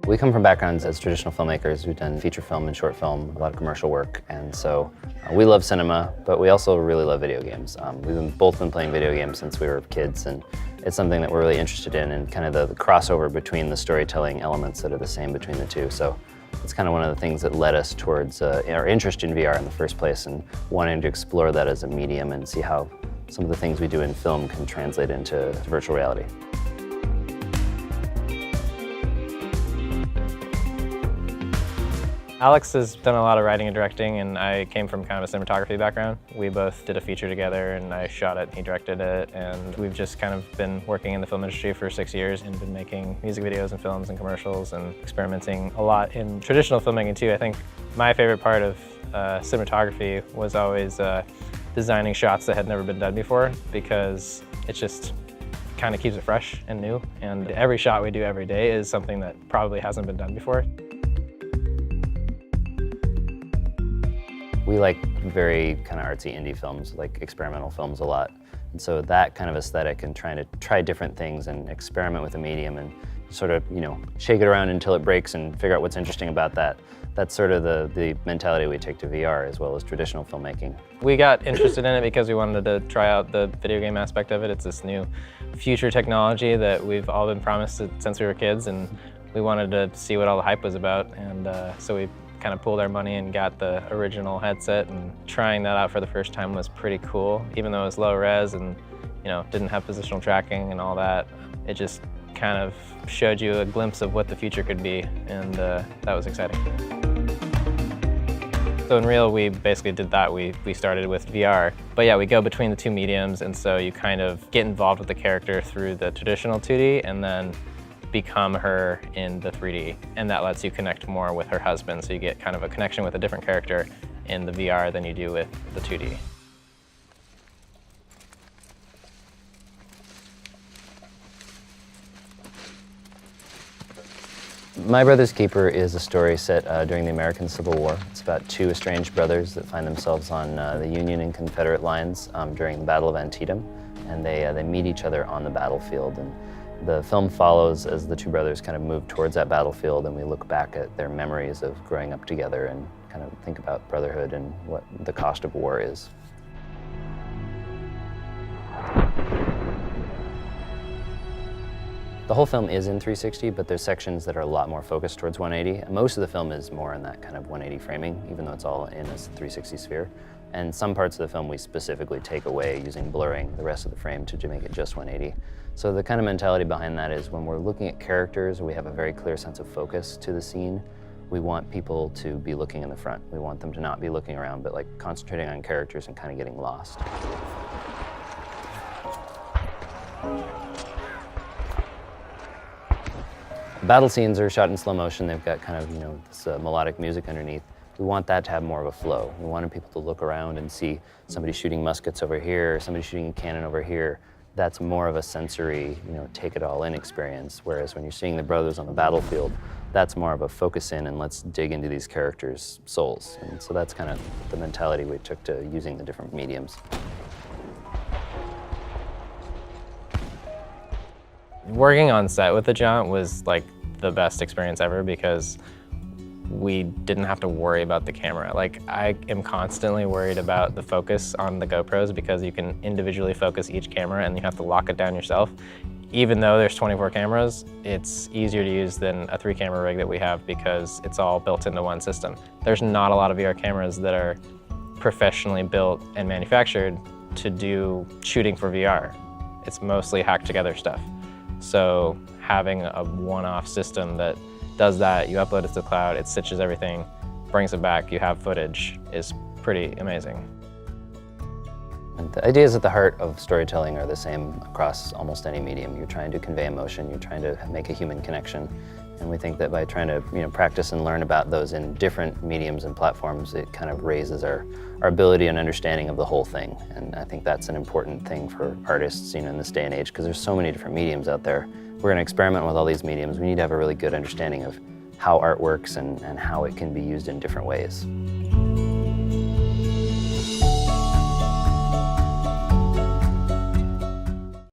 We come from backgrounds as traditional filmmakers. We've done feature film and short film, a lot of commercial work, and so we love cinema, but we also really love video games. We've both been playing video games since we were kids, and it's something that we're really interested in, and kind of the crossover between the storytelling elements that are the same between the two. So it's kind of one of the things that led us towards our interest in VR in the first place, and wanting to explore that as a medium and see how some of the things we do in film can translate into virtual reality. Alex has done a lot of writing and directing, and I came from kind of a cinematography background. We both did a feature together, and I shot it and he directed it, and we've just kind of been working in the film industry for 6 years and been making music videos and films and commercials and experimenting a lot in traditional filmmaking too. I think my favorite part of cinematography was always designing shots that had never been done before, because it just kind of keeps it fresh and new, and every shot we do every day is something that probably hasn't been done before. We like very kind of artsy indie films, like experimental films a lot. And so that kind of aesthetic and trying to try different things and experiment with the medium and sort of, shake it around until it breaks and figure out what's interesting about that. That's sort of the mentality we take to VR as well as traditional filmmaking. We got interested in it because we wanted to try out the video game aspect of it. It's this new future technology that we've all been promised since we were kids, and we wanted to see what all the hype was about. And so we kind of pulled our money and got the original headset, and trying that out for the first time was pretty cool. Even though it was low res and didn't have positional tracking and all that, it just kind of showed you a glimpse of what the future could be, and that was exciting. So in Real, we basically did that. We started with VR, but yeah, we go between the two mediums, and so you kind of get involved with the character through the traditional 2D and then become her in the 3D, and that lets you connect more with her husband, so you get kind of a connection with a different character in the VR than you do with the 2D. My Brother's Keeper is a story set during the American Civil War. It's about two estranged brothers that find themselves on the Union and Confederate lines during the Battle of Antietam, and they meet each other on the battlefield. And the film follows as the two brothers kind of move towards that battlefield, and we look back at their memories of growing up together and kind of think about brotherhood and what the cost of war is. The whole film is in 360, but there's sections that are a lot more focused towards 180. Most of the film is more in that kind of 180 framing, even though it's all in a 360 sphere. And some parts of the film we specifically take away using blurring the rest of the frame to make it just 180. So the kind of mentality behind that is when we're looking at characters, we have a very clear sense of focus to the scene. We want people to be looking in the front. We want them to not be looking around, but like concentrating on characters and kind of getting lost. Battle scenes are shot in slow motion. They've got kind of, this melodic music underneath. We want that to have more of a flow. We wanted people to look around and see somebody shooting muskets over here, somebody shooting a cannon over here. That's more of a sensory, take it all in experience. Whereas when you're seeing the brothers on the battlefield, that's more of a focus in and let's dig into these characters' souls. And so that's kind of the mentality we took to using the different mediums. Working on set with the Jaunt was like the best experience ever, because we didn't have to worry about the camera. Like, I am constantly worried about the focus on the GoPros, because you can individually focus each camera and you have to lock it down yourself. Even though there's 24 cameras, it's easier to use than a 3-camera rig that we have, because it's all built into one system. There's not a lot of VR cameras that are professionally built and manufactured to do shooting for VR. It's mostly hacked together stuff. So having a one-off system that does that, you upload it to the cloud, it stitches everything, brings it back, you have footage, is pretty amazing. And the ideas at the heart of storytelling are the same across almost any medium. You're trying to convey emotion, you're trying to make a human connection. And we think that by trying to practice and learn about those in different mediums and platforms, it kind of raises our ability and understanding of the whole thing. And I think that's an important thing for artists in this day and age, because there's so many different mediums out there. We're going to experiment with all these mediums. We need to have a really good understanding of how art works and how it can be used in different ways.